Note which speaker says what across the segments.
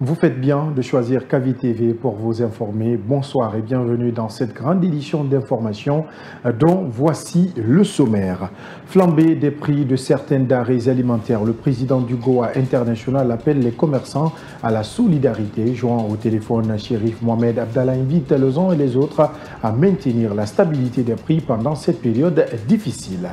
Speaker 1: Vous faites bien de choisir Kavi TV pour vous informer. Bonsoir et bienvenue dans cette grande édition d'information dont voici le sommaire. Flambée des prix de certaines denrées alimentaires, le président du Goa International appelle les commerçants à la solidarité. Joint au téléphone, Chérif Mohamed Abdallah invite les uns et les autres à maintenir la stabilité des prix pendant cette période difficile.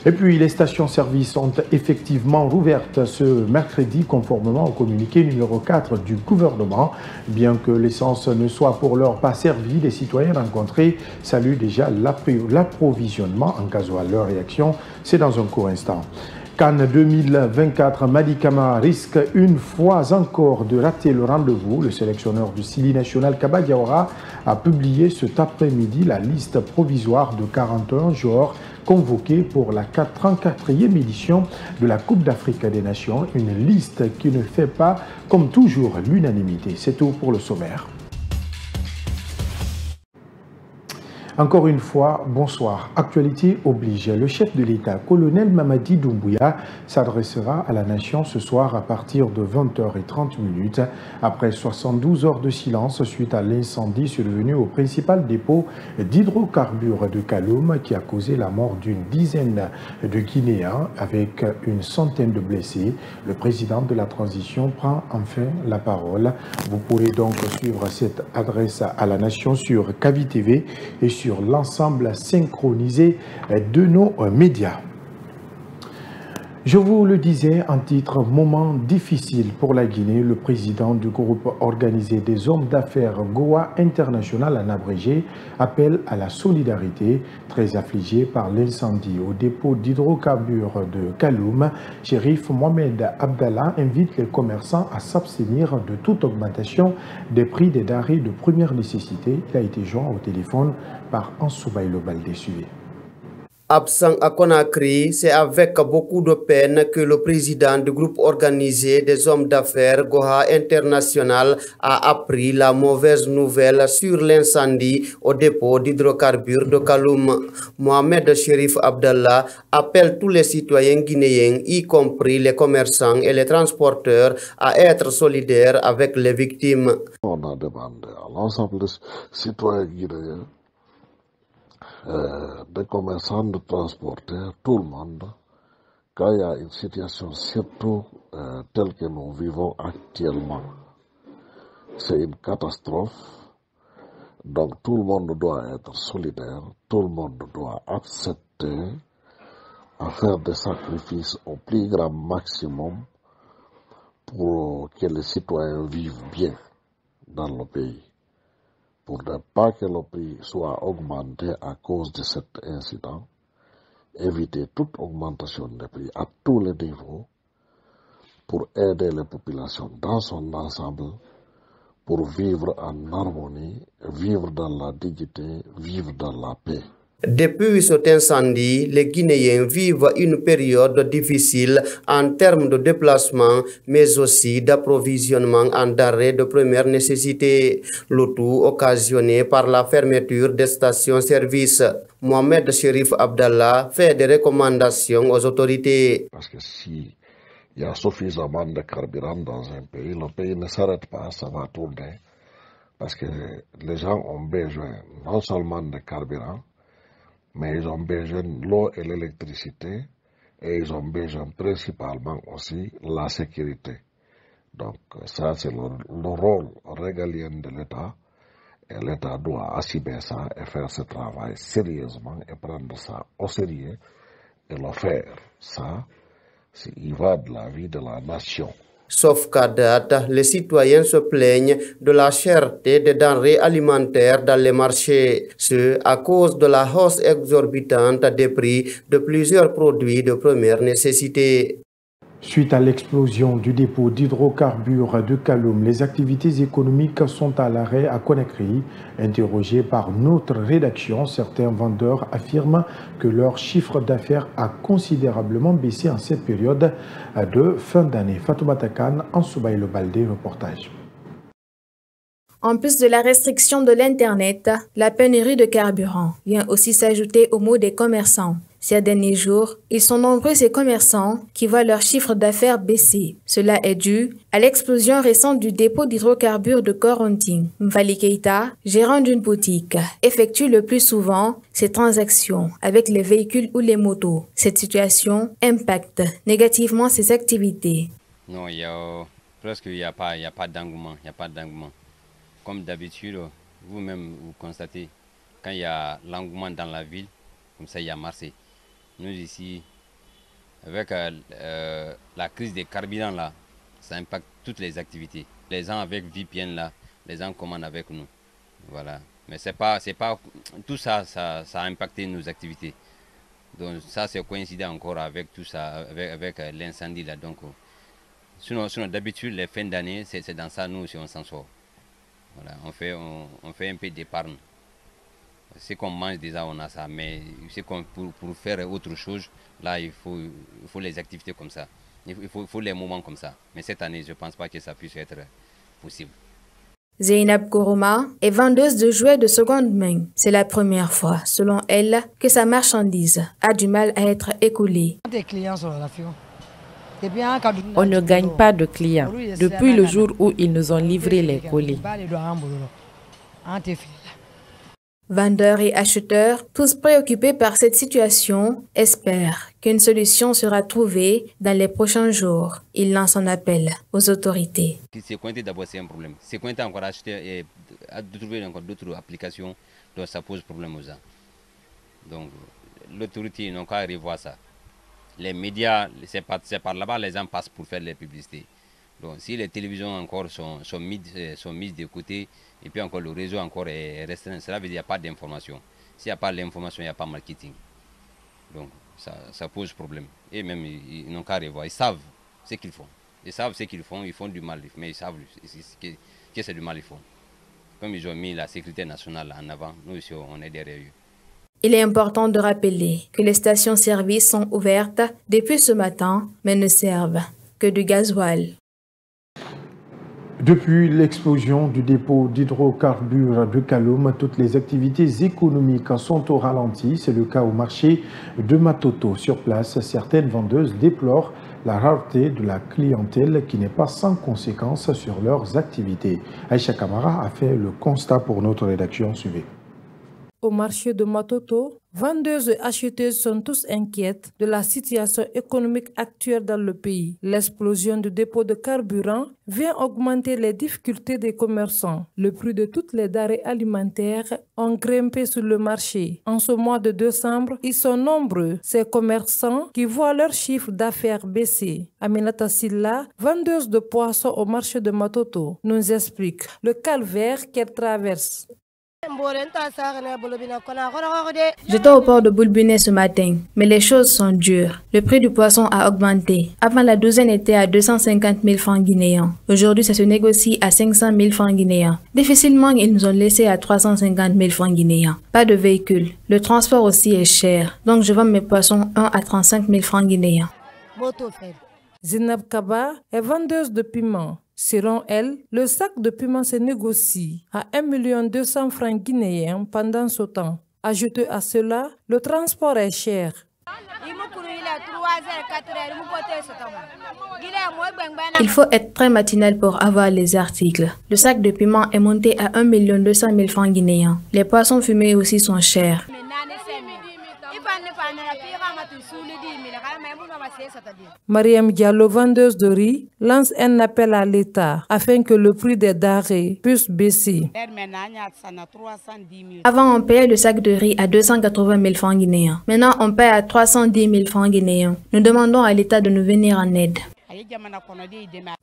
Speaker 1: Et puis, les stations-service sont effectivement rouvertes ce mercredi, conformément au communiqué numéro 4 du gouvernement. Bien que l'essence ne soit pour l'heure pas servie, les citoyens rencontrés saluent déjà l'approvisionnement en gasoil. Leur réaction, c'est dans un court instant. Cannes 2024, Madi Camara risque une fois encore de rater le rendez-vous. Le sélectionneur du Sili national Kaba Diawara a publié cet après-midi la liste provisoire de 41 joueurs convoqués pour la 34e édition de la Coupe d'Afrique des Nations. Une liste qui ne fait pas, comme toujours, l'unanimité. C'est tout pour le sommaire. Encore une fois, bonsoir. Actualité oblige. Le chef de l'État, colonel Mamadi Doumbouya, s'adressera à la nation ce soir à partir de 20h30 après 72 heures de silence suite à l'incendie survenu au principal dépôt d'hydrocarbures de Kaloum qui a causé la mort d'une dizaine de Guinéens avec une centaine de blessés. Le président de la transition prend enfin la parole. Vous pourrez donc suivre cette adresse à la nation sur Kavi TV et sur l'ensemble synchronisé de nos médias. Je vous le disais en titre, moment difficile pour la Guinée. Le président du groupe organisé des hommes d'affaires Goa International en abrégé appelle à la solidarité. Très affligé par l'incendie au dépôt d'hydrocarbures de Kaloum, Chérif Mohamed Abdallah invite les commerçants à s'abstenir de toute augmentation des prix des denrées de première nécessité. Il a été joint au téléphone par Ansoubaïlo Baldé.
Speaker 2: Absent à Conakry, c'est avec beaucoup de peine que le président du groupe organisé des hommes d'affaires Goa International a appris la mauvaise nouvelle sur l'incendie au dépôt d'hydrocarbures de Kaloum. Mohamed Chérif Abdallah appelle tous les citoyens guinéens, y compris les commerçants et les transporteurs, à être solidaires avec les victimes.
Speaker 3: On a demandé à l'ensemble des citoyens guinéens, des commerçants, de transporteurs, tout le monde, quand il y a une situation surtout telle que nous vivons actuellement. C'est une catastrophe, donc tout le monde doit être solidaire, tout le monde doit accepter à faire des sacrifices au plus grand maximum pour que les citoyens vivent bien dans le pays. Pour ne pas que le prix soit augmenté à cause de cet incident, éviter toute augmentation des prix à tous les niveaux pour aider les populations dans son ensemble, pour vivre en harmonie, vivre dans la dignité, vivre dans la paix.
Speaker 2: Depuis cet incendie, les Guinéens vivent une période difficile en termes de déplacement, mais aussi d'approvisionnement en denrées de première nécessité, le tout occasionné par la fermeture des stations-service. Mohamed Chérif Abdallah fait des recommandations aux autorités.
Speaker 3: Parce que si il y a suffisamment de carburant dans un pays, le pays ne s'arrête pas, ça va tourner. Parce que les gens ont besoin non seulement de carburant, mais ils ont besoin de l'eau et l'électricité, et ils ont besoin principalement aussi la sécurité. Donc ça, c'est le rôle régalien de l'État, et l'État doit assumer ça et faire ce travail sérieusement et prendre ça au sérieux et le faire. Ça, il va de la vie de la nation.
Speaker 2: Sauf qu'à date, les citoyens se plaignent de la cherté des denrées alimentaires dans les marchés, ce à cause de la hausse exorbitante des prix de plusieurs produits de première nécessité.
Speaker 1: Suite à l'explosion du dépôt d'hydrocarbures de Kaloum, les activités économiques sont à l'arrêt à Conakry. Interrogés par notre rédaction, certains vendeurs affirment que leur chiffre d'affaires a considérablement baissé en cette période de fin d'année. Fatoumata Khan, Ansoubaïlo Baldé, reportage.
Speaker 4: En plus de la restriction de l'Internet, la pénurie de carburant vient aussi s'ajouter aux maux des commerçants. Ces derniers jours, ils sont nombreux ces commerçants qui voient leur chiffre d'affaires baisser. Cela est dû à l'explosion récente du dépôt d'hydrocarbures de Corentin. Mfali Keita, gérant d'une boutique, effectue le plus souvent ses transactions avec les véhicules ou les motos. Cette situation impacte négativement ses activités.
Speaker 5: Non, presque il n'y a pas d'engouement. Comme d'habitude, vous-même vous constatez, quand il y a l'engouement dans la ville, comme ça il y a Marseille. Nous ici, avec la crise des carburants là, ça impacte toutes les activités. Les gens avec VPN là, les gens commandent avec nous. Voilà. Mais c'est pas tout ça a impacté nos activités. Donc ça c'est coïncidé encore avec tout ça, avec l'incendie là. Donc sinon d'habitude les fins d'année c'est dans ça nous aussi on s'en sort. Voilà, on fait un peu d'épargne. Ce qu'on mange déjà on a ça, mais pour faire autre chose, là il faut les activités comme ça. Il faut les moments comme ça. Mais cette année je ne pense pas que ça puisse être possible.
Speaker 4: Zeynab Koroma est vendeuse de jouets de seconde main. C'est la première fois, selon elle, que sa marchandise a du mal à être écoulée.
Speaker 6: On ne gagne pas de clients depuis le jour où ils nous ont livré les colis.
Speaker 4: Vendeurs et acheteurs, tous préoccupés par cette situation, espèrent qu'une solution sera trouvée dans les prochains jours. Ils lancent un appel aux autorités.
Speaker 5: C'est Cointé d'abord, c'est un problème. C'est Cointé encore acheter et de trouver encore d'autres applications, donc ça pose problème aux gens. Donc l'autorité n'a qu'à revoir ça. Les médias, c'est par là-bas les gens passent pour faire les publicités. Donc si les télévisions encore sont mises de côté, et puis encore le réseau encore est restreint, cela veut dire qu'il n'y a pas d'information. S'il n'y a pas d'information, il n'y a pas de marketing. Donc ça pose problème. Et même ils n'ont qu'à revoir, ils savent ce qu'ils font. Ils savent ce qu'ils font, ils font du mal, mais ils savent que c'est du mal ils font. Comme ils ont mis la sécurité nationale en avant, nous aussi on est derrière eux.
Speaker 4: Il est important de rappeler que les stations-service sont ouvertes depuis ce matin, mais ne servent que du gasoil.
Speaker 1: Depuis l'explosion du dépôt d'hydrocarbures de Kaloum, toutes les activités économiques sont au ralenti. C'est le cas au marché de Matoto. Sur place, certaines vendeuses déplorent la rareté de la clientèle qui n'est pas sans conséquence sur leurs activités. Aïcha Kamara a fait le constat pour notre rédaction. Suivez.
Speaker 7: Au marché de Matoto, vendeuses et acheteuses sont tous inquiètes de la situation économique actuelle dans le pays. L'explosion du dépôt de carburant vient augmenter les difficultés des commerçants. Le prix de toutes les denrées alimentaires ont grimpé sur le marché. En ce mois de décembre, ils sont nombreux, ces commerçants qui voient leur chiffre d'affaires baisser. Aminata Silla, vendeuse de poissons au marché de Matoto, nous explique le calvaire qu'elle traverse.
Speaker 4: J'étais au port de Boulbunet ce matin, mais les choses sont dures. Le prix du poisson a augmenté. Avant, la douzaine était à 250 000 francs guinéens. Aujourd'hui, ça se négocie à 500 000 francs guinéens. Difficilement, ils nous ont laissé à 350 000 francs guinéens. Pas de véhicule. Le transport aussi est cher. Donc, je vends mes poissons 1 à 35 000 francs guinéens.
Speaker 7: Zinab Kaba est vendeuse de piments. Selon elle, le sac de piment se négocie à 1 200 000 francs guinéens pendant ce temps. Ajoutez à cela, le transport est cher.
Speaker 4: Il faut être très matinal pour avoir les articles. Le sac de piment est monté à 1 200 000 francs guinéens. Les poissons fumés aussi sont chers.
Speaker 7: Mariam Diallo, vendeuse de riz, lance un appel à l'État afin que le prix des denrées puisse baisser.
Speaker 4: Avant, on payait le sac de riz à 280 000 francs guinéens. Maintenant, on paye à 310 000 francs guinéens. Nous demandons à l'État de nous venir en aide.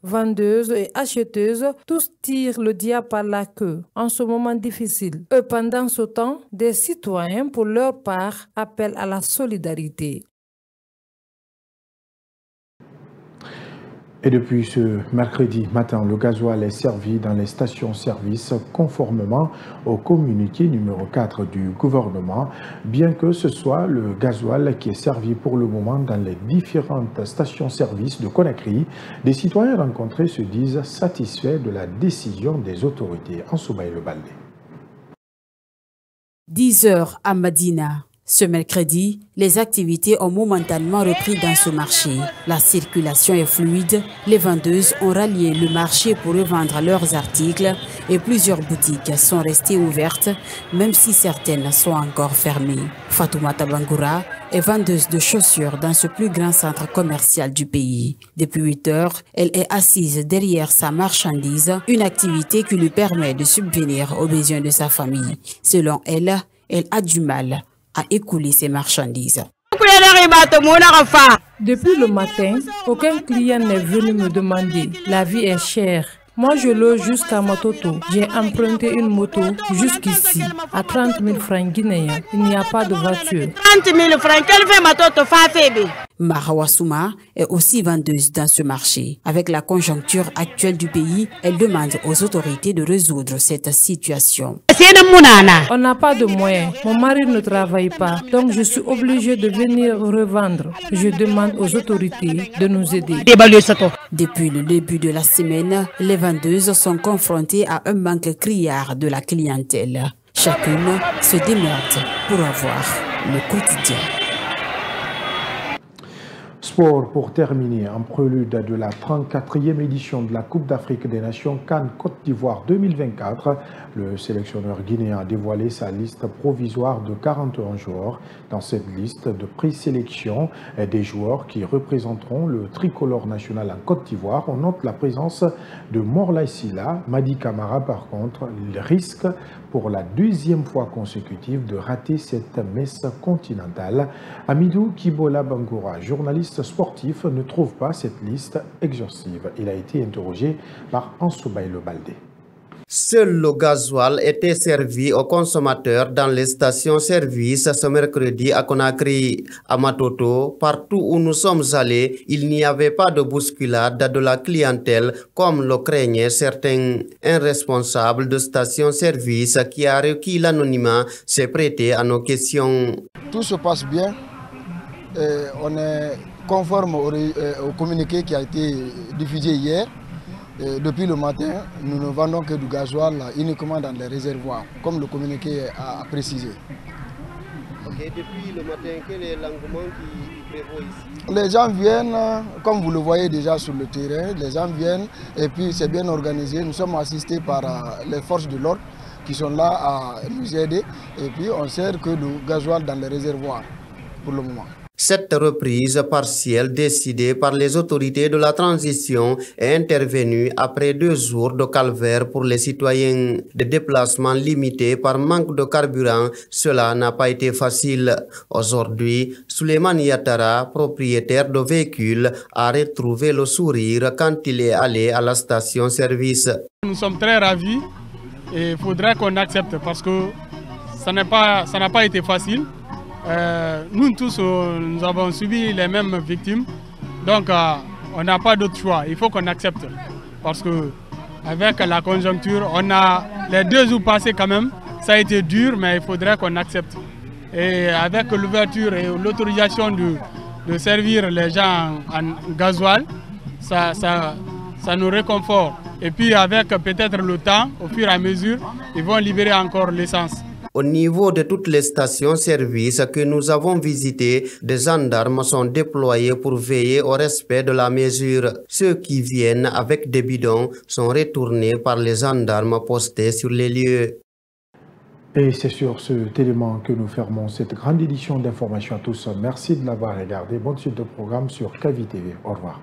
Speaker 7: Vendeuses et acheteuses, tous tirent le diable par la queue en ce moment difficile. Pendant ce temps, des citoyens, pour leur part, appellent à la solidarité.
Speaker 1: Et depuis ce mercredi matin, le gasoil est servi dans les stations-service conformément au communiqué numéro 4 du gouvernement, bien que ce soit le gasoil qui est servi pour le moment dans les différentes stations-service de Conakry. Des citoyens rencontrés se disent satisfaits de la décision des autorités. En Soubaï le Baldé.
Speaker 8: 10 heures à Madina. Ce mercredi, les activités ont momentanément repris dans ce marché. La circulation est fluide, les vendeuses ont rallié le marché pour revendre leurs articles et plusieurs boutiques sont restées ouvertes, même si certaines sont encore fermées. Fatoumata Bangoura est vendeuse de chaussures dans ce plus grand centre commercial du pays. Depuis 8 heures, elle est assise derrière sa marchandise, une activité qui lui permet de subvenir aux besoins de sa famille. Selon elle, elle a du mal à écouler ses marchandises.
Speaker 7: Depuis le matin, aucun client n'est venu me demander. La vie est chère. Moi, je loge jusqu'à Matoto. J'ai emprunté une moto jusqu'ici, à 30 000 francs guinéens. Il n'y a pas de voiture.
Speaker 8: 30 000 francs, quelle fait Matoto Fafebe? Marawa Souma est aussi vendeuse dans ce marché. Avec la conjoncture actuelle du pays, elle demande aux autorités de résoudre cette situation.
Speaker 7: On n'a pas de moyens. Mon mari ne travaille pas, donc je suis obligée de venir revendre. Je demande aux autorités de nous aider.
Speaker 8: Depuis le début de la semaine, les vendeuses sont confrontées à un manque criard de la clientèle. Chacune se démerde pour avoir le quotidien.
Speaker 1: Sport pour terminer, en prélude de la 34e édition de la Coupe d'Afrique des Nations CAN Côte d'Ivoire 2024, le sélectionneur guinéen a dévoilé sa liste provisoire de 41 joueurs. Dans cette liste de présélection des joueurs qui représenteront le tricolore national en Côte d'Ivoire, on note la présence de Morlaye Sylla. Madi Camara, par contre, risque pour la deuxième fois consécutive de rater cette messe continentale. Amidou Kibola Bangoura, journaliste sportif, ne trouve pas cette liste exhaustive. Il a été interrogé par Ansoubaï Le Baldé.
Speaker 2: Seul le gasoil était servi aux consommateurs dans les stations-service ce mercredi à Conakry. À Matoto, partout où nous sommes allés, il n'y avait pas de bousculade de la clientèle comme le craignaient certains. Un responsable de station-service qui a requis l'anonymat s'est prêté à nos questions.
Speaker 9: Tout se passe bien. On est conforme au communiqué qui a été diffusé hier. Depuis le matin, nous ne vendons que du gasoil uniquement dans les réservoirs, comme le communiqué a précisé.
Speaker 2: Depuis le matin, quel est l'engouement qui prévaut ici?
Speaker 9: Les gens viennent, comme vous le voyez déjà sur le terrain, les gens viennent et puis c'est bien organisé. Nous sommes assistés par les forces de l'ordre qui sont là à nous aider et puis on sert que du gasoil dans les réservoirs pour le moment.
Speaker 2: Cette reprise partielle décidée par les autorités de la transition est intervenue après 2 jours de calvaire pour les citoyens. Des déplacements limités par manque de carburant, cela n'a pas été facile. Aujourd'hui, Souleymane Yatara, propriétaire de véhicules, a retrouvé le sourire quand il est allé à la station-service.
Speaker 10: Nous sommes très ravis et il faudrait qu'on accepte parce que ça n'a pas été facile. Nous tous, nous avons subi les mêmes victimes, donc on n'a pas d'autre choix, il faut qu'on accepte. Parce que avec la conjoncture, on a les 2 jours passés quand même, ça a été dur, mais il faudrait qu'on accepte. Et avec l'ouverture et l'autorisation de servir les gens en gasoil, ça nous réconforte. Et puis avec peut-être le temps, au fur et à mesure, ils vont libérer encore l'essence.
Speaker 2: Au niveau de toutes les stations-service que nous avons visitées, des gendarmes sont déployés pour veiller au respect de la mesure. Ceux qui viennent avec des bidons sont retournés par les gendarmes postés sur les lieux.
Speaker 1: Et c'est sur cet élément que nous fermons cette grande édition d'information à tous. Merci de l'avoir regardé. Bonne suite de programme sur Kavi TV. Au revoir.